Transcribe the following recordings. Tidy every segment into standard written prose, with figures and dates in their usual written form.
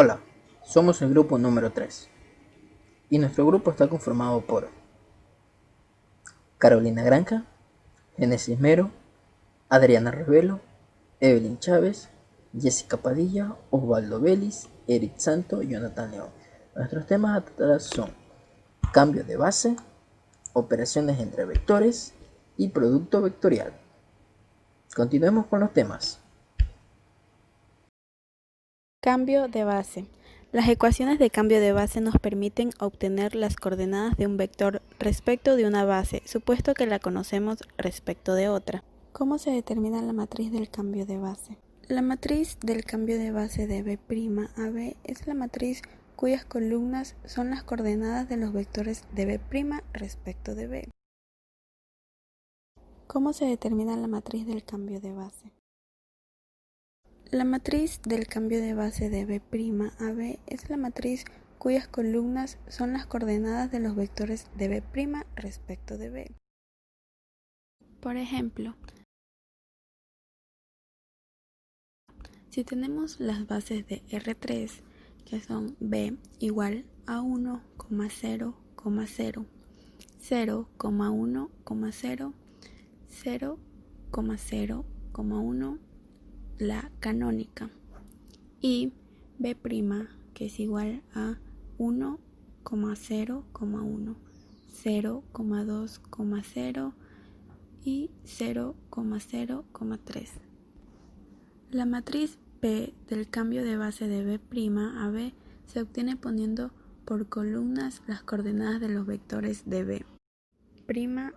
Hola, somos el grupo número 3 y nuestro grupo está conformado por Carolina Granja, Genesis Mero, Adriana Revelo, Evelyn Chávez, Jessica Padilla, Osvaldo Vélez, Eric Santo y Jonathan León. Nuestros temas a tratar son cambio de base, operaciones entre vectores y producto vectorial. Continuemos con los temas. Cambio de base. Las ecuaciones de cambio de base nos permiten obtener las coordenadas de un vector respecto de una base, supuesto que la conocemos respecto de otra. ¿Cómo se determina la matriz del cambio de base? La matriz del cambio de base de B' a B es la matriz cuyas columnas son las coordenadas de los vectores de B' respecto de B. ¿Cómo se determina la matriz del cambio de base? La matriz del cambio de base de B' a B es la matriz cuyas columnas son las coordenadas de los vectores de B' respecto de B. Por ejemplo, si tenemos las bases de R3, que son B igual a 1, 0, 0, 0, 1, 0, 0, 0, 1, la canónica, y B', que es igual a 1, 0, 1, 0, 2, 0 y 0, 0, 3. La matriz P del cambio de base de B' a B se obtiene poniendo por columnas las coordenadas de los vectores de B'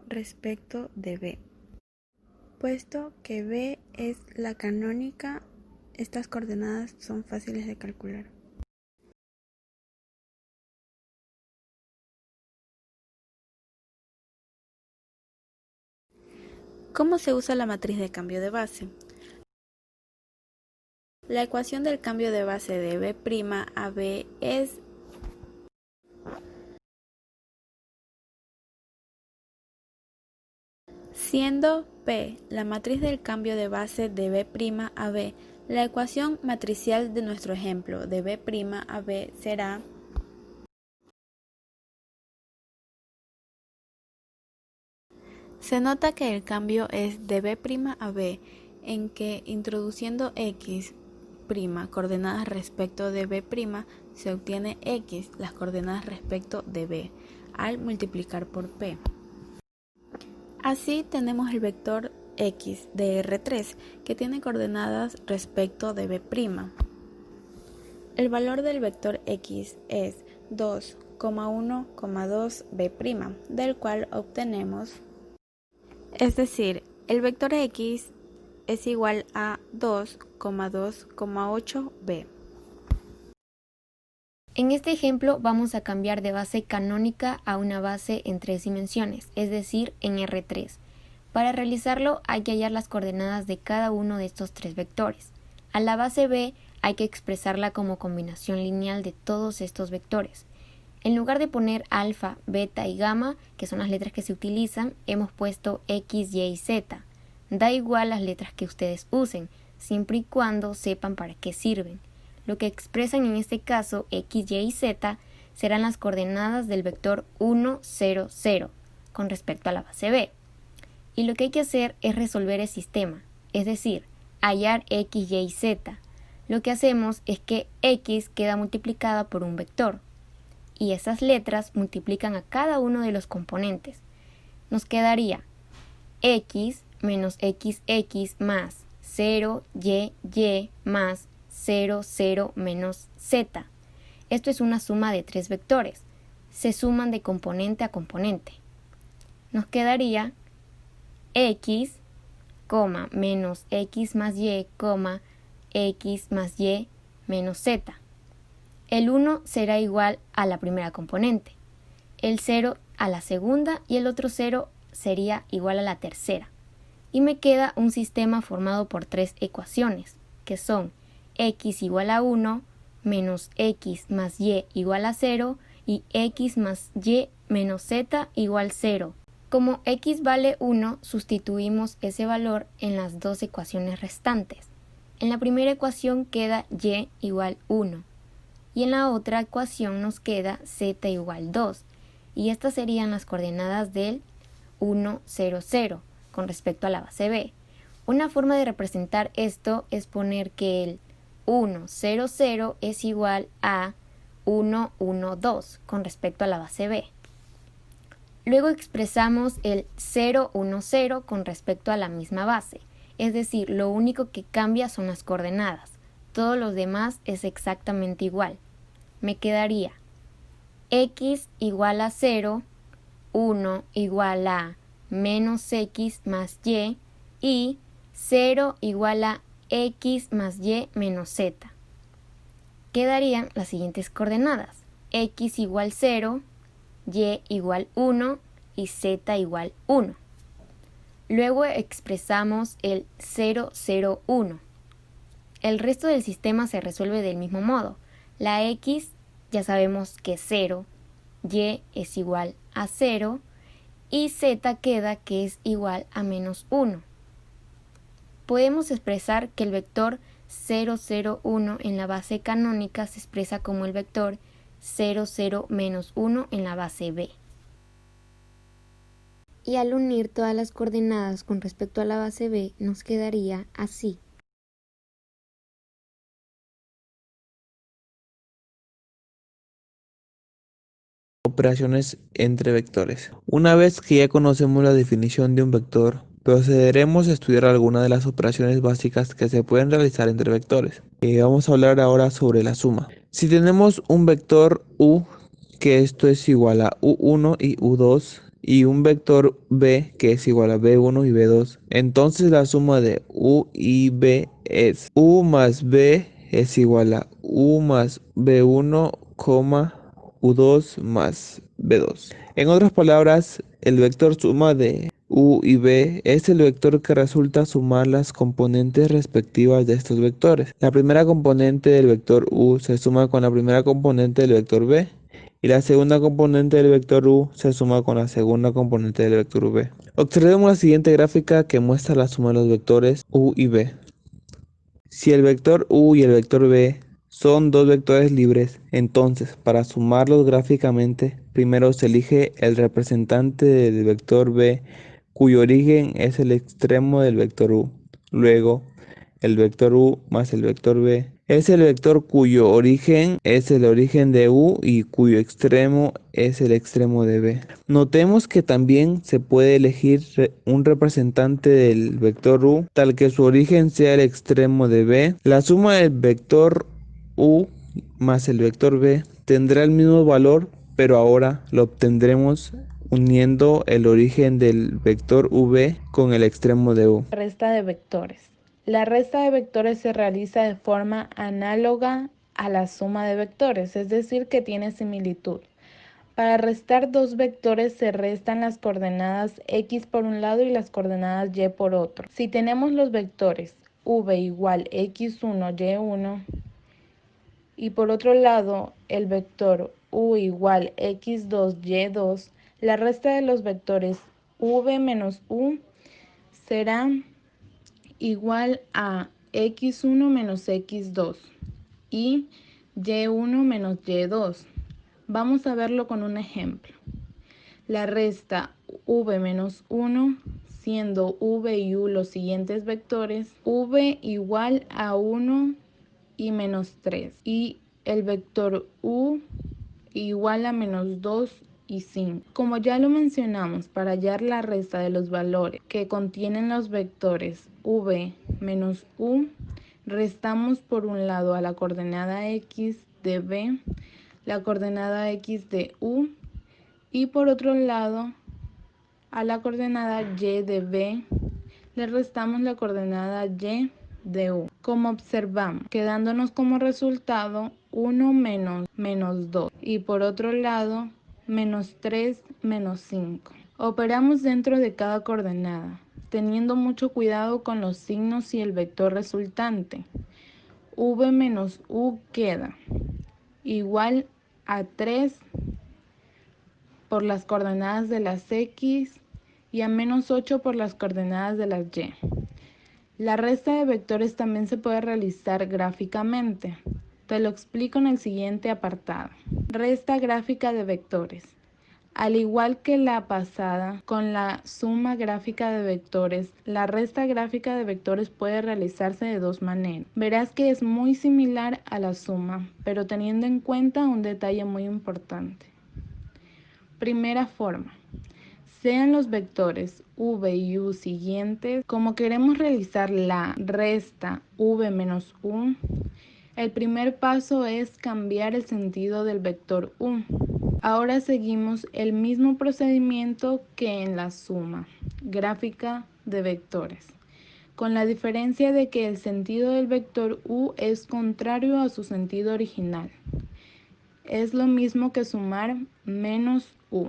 respecto de B. Puesto que B es la canónica, estas coordenadas son fáciles de calcular. ¿Cómo se usa la matriz de cambio de base? La ecuación del cambio de base de B' a B es siendo P la matriz del cambio de base de B' a B. La ecuación matricial de nuestro ejemplo de B' a B será Se nota que el cambio es de B' a B, en que introduciendo x', coordenadas respecto de B', se obtiene x, las coordenadas respecto de B, al multiplicar por P. Así tenemos el vector x de R3, que tiene coordenadas respecto de B'. El valor del vector x es 2,1,2 B', del cual obtenemos, es decir, el vector x es igual a 2,2,8 b. En este ejemplo vamos a cambiar de base canónica a una base en 3 dimensiones, es decir, en R3. Para realizarlo hay que hallar las coordenadas de cada uno de estos 3 vectores. A la base B hay que expresarla como combinación lineal de todos estos vectores. En lugar de poner alfa, beta y gamma, que son las letras que se utilizan, hemos puesto x, y z. Da igual las letras que ustedes usen, siempre y cuando sepan para qué sirven. Lo que expresan en este caso x, y z serán las coordenadas del vector 1, 0, 0 con respecto a la base B. Y lo que hay que hacer es resolver el sistema, es decir, hallar x, y z. Lo que hacemos es que x queda multiplicada por un vector, y esas letras multiplican a cada uno de los componentes. Nos quedaría x menos xx más 0, y más 0, 0 menos z. Esto es una suma de 3 vectores. Se suman de componente a componente. Nos quedaría x, menos x más y, x más y menos z. El 1 será igual a la primera componente, el 0 a la segunda y el otro 0 sería igual a la tercera. Y me queda un sistema formado por 3 ecuaciones, que son x igual a 1, menos x más y igual a 0 y x más y menos z igual 0. Como x vale 1, sustituimos ese valor en las dos ecuaciones restantes. En la primera ecuación queda y igual 1. y en la otra ecuación nos queda z igual 2, y estas serían las coordenadas del 1, 0, 0 con respecto a la base B. Una forma de representar esto es poner que el 1, 0, 0 es igual a 1, 1, 2 con respecto a la base B. Luego expresamos el 0, 1, 0 con respecto a la misma base, es decir, lo único que cambia son las coordenadas. Todo lo demás es exactamente igual. Me quedaría x igual a 0, 1 igual a menos x más y 0 igual a x más y menos z. Quedarían las siguientes coordenadas: x igual 0, y igual 1 y z igual 1. Luego expresamos el 0, 0, 1. El resto del sistema se resuelve del mismo modo. La x ya sabemos que es 0, y es igual a 0 y z queda que es igual a menos 1. Podemos expresar que el vector 0, 0, 1 en la base canónica se expresa como el vector 0, 0, menos 1 en la base B. Y al unir todas las coordenadas con respecto a la base B nos quedaría así. Operaciones entre vectores. Una vez que ya conocemos la definición de un vector, procederemos a estudiar algunas de las operaciones básicas que se pueden realizar entre vectores. Vamos a hablar ahora sobre la suma. Si tenemos un vector u, que esto es igual a u1 y u2, y un vector b, que es igual a b1 y b2, entonces la suma de u y b es u más b es igual a u más b1, u2 más b2. En otras palabras, el vector suma de u y b es el vector que resulta sumar las componentes respectivas de estos vectores. La primera componente del vector u se suma con la primera componente del vector b, y la segunda componente del vector u se suma con la segunda componente del vector v. Observemos la siguiente gráfica que muestra la suma de los vectores u y b. Si el vector u y el vector b son dos vectores libres, entonces para sumarlos gráficamente, primero se elige el representante del vector b cuyo origen es el extremo del vector u. Luego, el vector u más el vector b es el vector cuyo origen es el origen de u y cuyo extremo es el extremo de b. Notemos que también se puede elegir un representante del vector u tal que su origen sea el extremo de b. La suma del vector u más el vector b tendrá el mismo valor, pero ahora lo obtendremos uniendo el origen del vector v con el extremo de u. Resta de vectores. La resta de vectores se realiza de forma análoga a la suma de vectores, es decir, que tiene similitud. Para restar dos vectores se restan las coordenadas x por un lado y las coordenadas y por otro. Si tenemos los vectores v igual x1, y1 y por otro lado el vector u igual x2, y2, la resta de los vectores v menos u será igual a x1 menos x2 y y1 menos y2. Vamos a verlo con un ejemplo. La resta v menos 1, siendo v y u los siguientes vectores, v igual a 1 y menos 3, y el vector u igual a menos 2 y 5. Como ya lo mencionamos, para hallar la resta de los valores que contienen los vectores v menos u, restamos por un lado a la coordenada x de b, la coordenada x de u, y por otro lado a la coordenada y de b le restamos la coordenada y de u. Como observamos, quedándonos como resultado 1 menos 2 y por otro lado menos 3 menos 5. Operamos dentro de cada coordenada, teniendo mucho cuidado con los signos y el vector resultante. V menos u queda igual a 3 por las coordenadas de las x y a menos 8 por las coordenadas de las y. La resta de vectores también se puede realizar gráficamente. Te lo explico en el siguiente apartado. Resta gráfica de vectores. Al igual que la pasada, con la suma gráfica de vectores, la resta gráfica de vectores puede realizarse de dos maneras. Verás que es muy similar a la suma, pero teniendo en cuenta un detalle muy importante. Primera forma. Sean los vectores v y u siguientes, como queremos realizar la resta v menos u, el primer paso es cambiar el sentido del vector u. Ahora seguimos el mismo procedimiento que en la suma gráfica de vectores, con la diferencia de que el sentido del vector u es contrario a su sentido original. Es lo mismo que sumar menos u.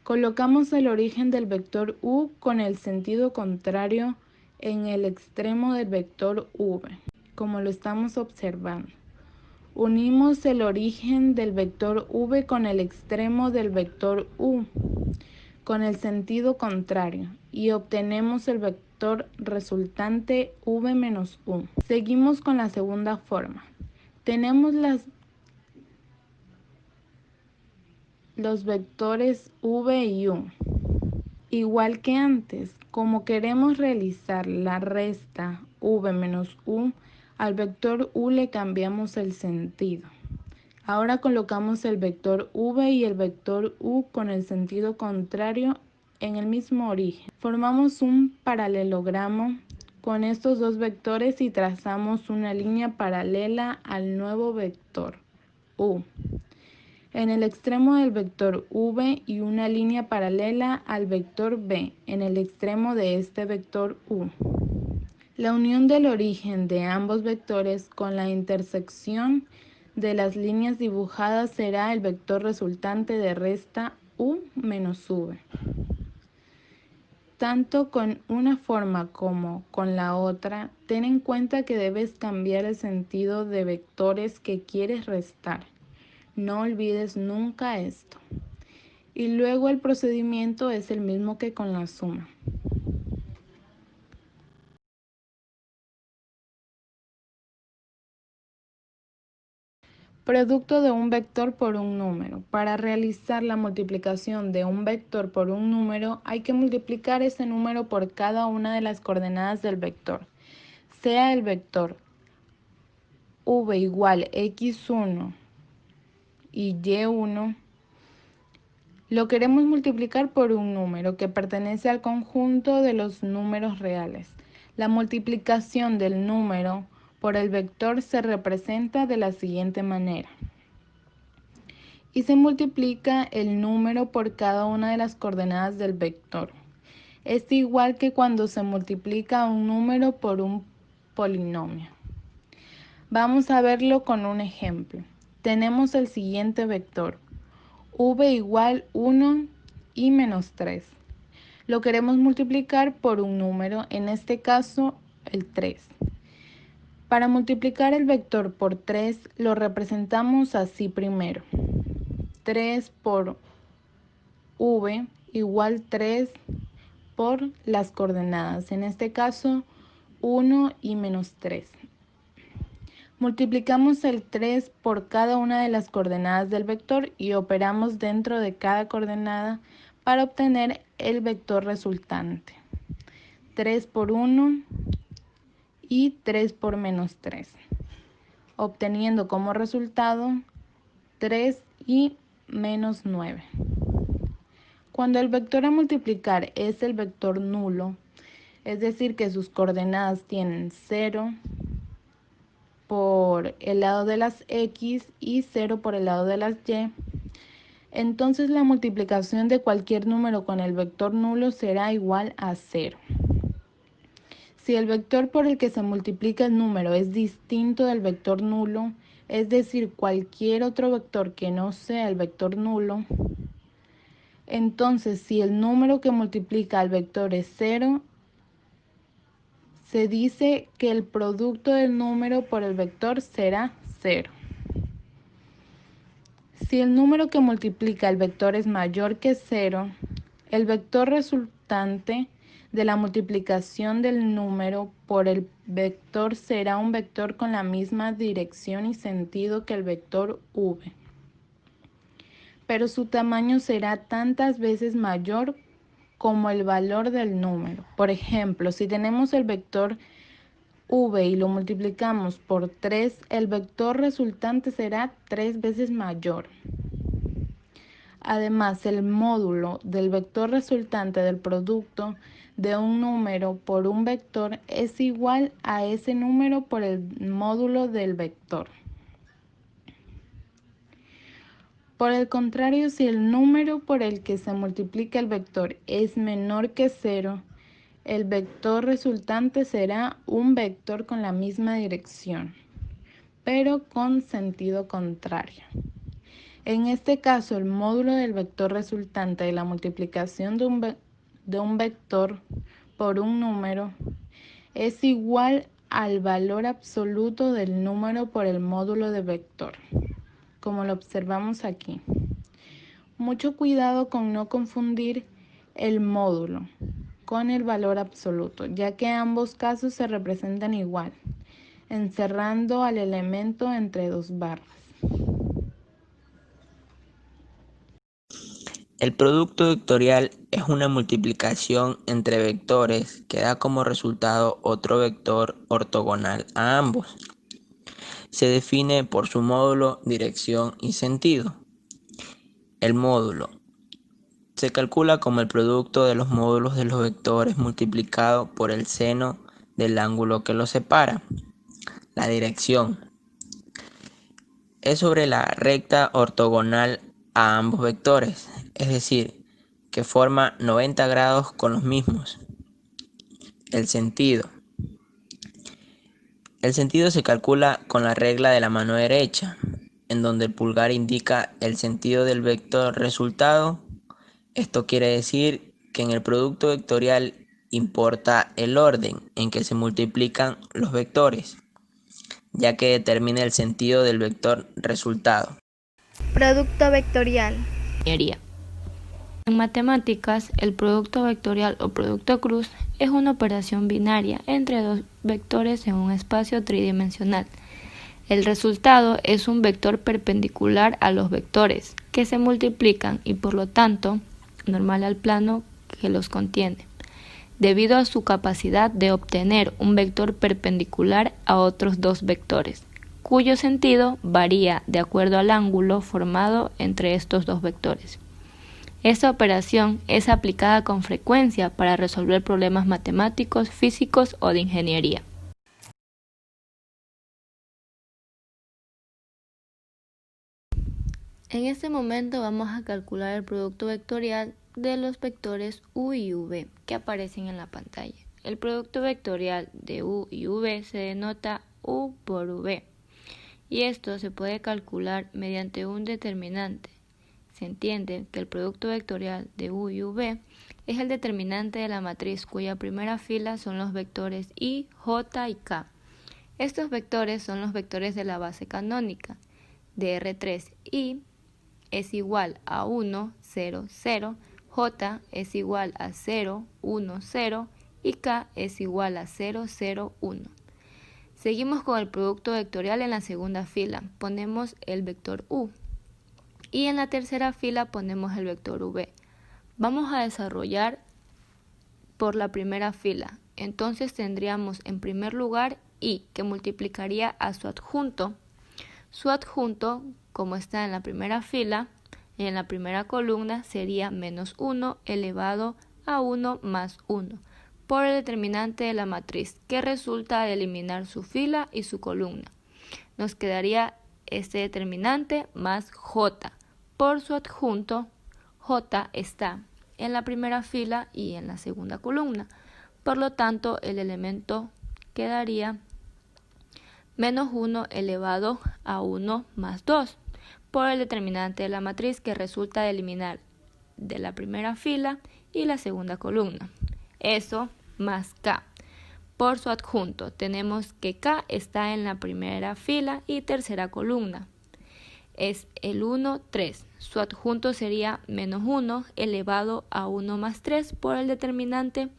Colocamos el origen del vector u con el sentido contrario en el extremo del vector v, como lo estamos observando. Unimos el origen del vector v con el extremo del vector u, con el sentido contrario, y obtenemos el vector resultante v menos u. Seguimos con la segunda forma. Tenemos los vectores v y u. Igual que antes, como queremos realizar la resta v menos u, al vector u le cambiamos el sentido. Ahora colocamos el vector v y el vector u con el sentido contrario en el mismo origen. Formamos un paralelogramo con estos dos vectores y trazamos una línea paralela al nuevo vector u en el extremo del vector v y una línea paralela al vector b en el extremo de este vector u. La unión del origen de ambos vectores con la intersección de las líneas dibujadas será el vector resultante de resta u menos v. Tanto con una forma como con la otra, ten en cuenta que debes cambiar el sentido de vectores que quieres restar. No olvides nunca esto. Y luego el procedimiento es el mismo que con la suma. Producto de un vector por un número. Para realizar la multiplicación de un vector por un número, hay que multiplicar ese número por cada una de las coordenadas del vector. Sea el vector v igual x1 y y1, lo queremos multiplicar por un número que pertenece al conjunto de los números reales. La multiplicación del número por el vector se representa de la siguiente manera. Y se multiplica el número por cada una de las coordenadas del vector. Es igual que cuando se multiplica un número por un polinomio. Vamos a verlo con un ejemplo. Tenemos el siguiente vector, v igual 1 y menos 3. Lo queremos multiplicar por un número, en este caso el 3. Para multiplicar el vector por 3 lo representamos así primero. 3 por v igual 3 por las coordenadas, en este caso 1 y menos 3. Multiplicamos el 3 por cada una de las coordenadas del vector y operamos dentro de cada coordenada para obtener el vector resultante. 3 por 1 y 3 por menos 3, obteniendo como resultado 3 y menos 9. Cuando el vector a multiplicar es el vector nulo, es decir que sus coordenadas tienen 0 por el lado de las x y 0 por el lado de las y, entonces la multiplicación de cualquier número con el vector nulo será igual a 0. Si el vector por el que se multiplica el número es distinto del vector nulo, es decir, cualquier otro vector que no sea el vector nulo, entonces si el número que multiplica al vector es 0, se dice que el producto del número por el vector será 0. Si el número que multiplica el vector es mayor que 0, el vector resultante de la multiplicación del número por el vector será un vector con la misma dirección y sentido que el vector v, pero su tamaño será tantas veces mayor como el valor del número. Por ejemplo, si tenemos el vector v y lo multiplicamos por 3, el vector resultante será 3 veces mayor. Además, el módulo del vector resultante del producto de un número por un vector es igual a ese número por el módulo del vector. Por el contrario, si el número por el que se multiplica el vector es menor que 0, el vector resultante será un vector con la misma dirección, pero con sentido contrario. En este caso, el módulo del vector resultante de la multiplicación de un vector por un número es igual al valor absoluto del número por el módulo de vector, como lo observamos aquí. Mucho cuidado con no confundir el módulo con el valor absoluto, ya que ambos casos se representan igual, encerrando al elemento entre dos barras. El producto vectorial es una multiplicación entre vectores que da como resultado otro vector ortogonal a ambos. Se define por su módulo, dirección y sentido. El módulo se calcula como el producto de los módulos de los vectores multiplicado por el seno del ángulo que los separa. La dirección es sobre la recta ortogonal a ambos vectores, es decir, que forma 90 grados con los mismos. El sentido se calcula con la regla de la mano derecha, en donde el pulgar indica el sentido del vector resultado. Esto quiere decir que en el producto vectorial importa el orden en que se multiplican los vectores, ya que determina el sentido del vector resultado. Producto vectorial. Ingeniería. En matemáticas, el producto vectorial o producto cruz es una operación binaria entre dos vectores en un espacio tridimensional. El resultado es un vector perpendicular a los vectores que se multiplican y por lo tanto normal al plano que los contiene, debido a su capacidad de obtener un vector perpendicular a otros dos vectores, cuyo sentido varía de acuerdo al ángulo formado entre estos dos vectores. Esta operación es aplicada con frecuencia para resolver problemas matemáticos, físicos o de ingeniería. En este momento vamos a calcular el producto vectorial de los vectores u y v que aparecen en la pantalla. El producto vectorial de u y v se denota u por v y esto se puede calcular mediante un determinante. Se entiende que el producto vectorial de u y v es el determinante de la matriz cuya primera fila son los vectores i, j y k. Estos vectores son los vectores de la base canónica de R3 y es igual a 1, 0, 0, j es igual a 0, 1, 0 y k es igual a 0, 0, 1. Seguimos con el producto vectorial en la segunda fila. Ponemos el vector u y en la tercera fila ponemos el vector v. Vamos a desarrollar por la primera fila. Entonces tendríamos en primer lugar i, que multiplicaría a su adjunto. Su adjunto, como está en la primera fila, en la primera columna sería menos 1 elevado a 1 más 1, por el determinante de la matriz, que resulta de eliminar su fila y su columna. Nos quedaría este determinante más j. Por su adjunto, j está en la primera fila y en la segunda columna. Por lo tanto, el elemento quedaría menos 1 elevado a 1 más 2, por el determinante de la matriz que resulta de eliminar de la primera fila y la segunda columna. Eso más k. Por su adjunto, tenemos que k está en la primera fila y tercera columna. Es el 1, 3. Su adjunto sería menos 1 elevado a 1 más 3 por el determinante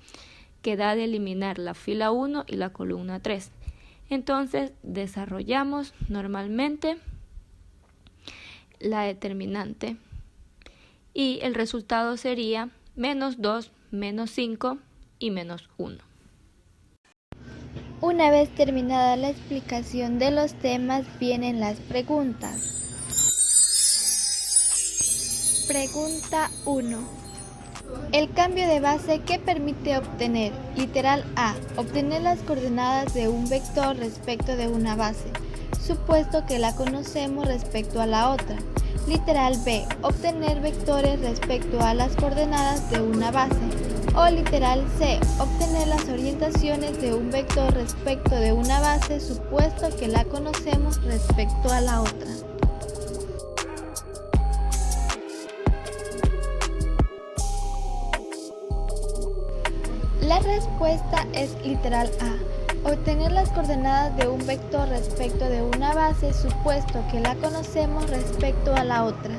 que da de eliminar la fila 1 y la columna 3. Entonces desarrollamos normalmente la determinante y el resultado sería menos 2, menos 5 y menos 1. Una vez terminada la explicación de los temas, vienen las preguntas. Pregunta 1. El cambio de base, ¿qué permite obtener? Literal A. Obtener las coordenadas de un vector respecto de una base, supuesto que la conocemos respecto a la otra. Literal B. Obtener vectores respecto a las coordenadas de una base. O literal C. Obtener las orientaciones de un vector respecto de una base, supuesto que la conocemos respecto a la otra. La respuesta es literal A. Obtener las coordenadas de un vector respecto de una base, supuesto que la conocemos respecto a la otra.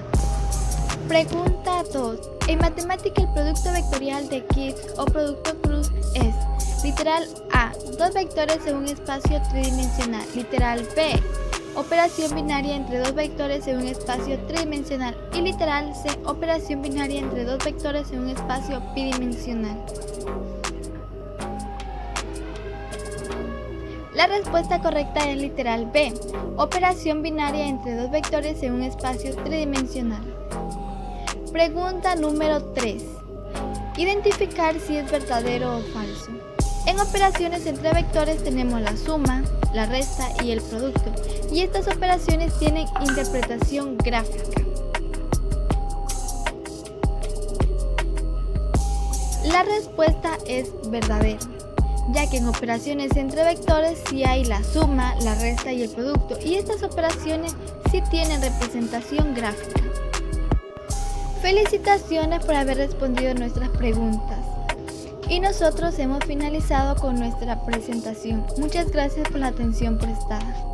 Pregunta 2. En matemática, el producto vectorial de Gibbs o producto cruz es literal A. Dos vectores en un espacio tridimensional. Literal B. Operación binaria entre dos vectores en un espacio tridimensional. Y literal C. Operación binaria entre dos vectores en un espacio bidimensional. La respuesta correcta es literal B. Operación binaria entre dos vectores en un espacio tridimensional. Pregunta número 3. Identificar si es verdadero o falso. En operaciones entre vectores tenemos la suma, la resta y el producto, y estas operaciones tienen interpretación gráfica. La respuesta es verdadero, ya que en operaciones entre vectores sí hay la suma, la resta y el producto, y estas operaciones sí tienen representación gráfica. Felicitaciones por haber respondido nuestras preguntas. Y nosotros hemos finalizado con nuestra presentación. Muchas gracias por la atención prestada.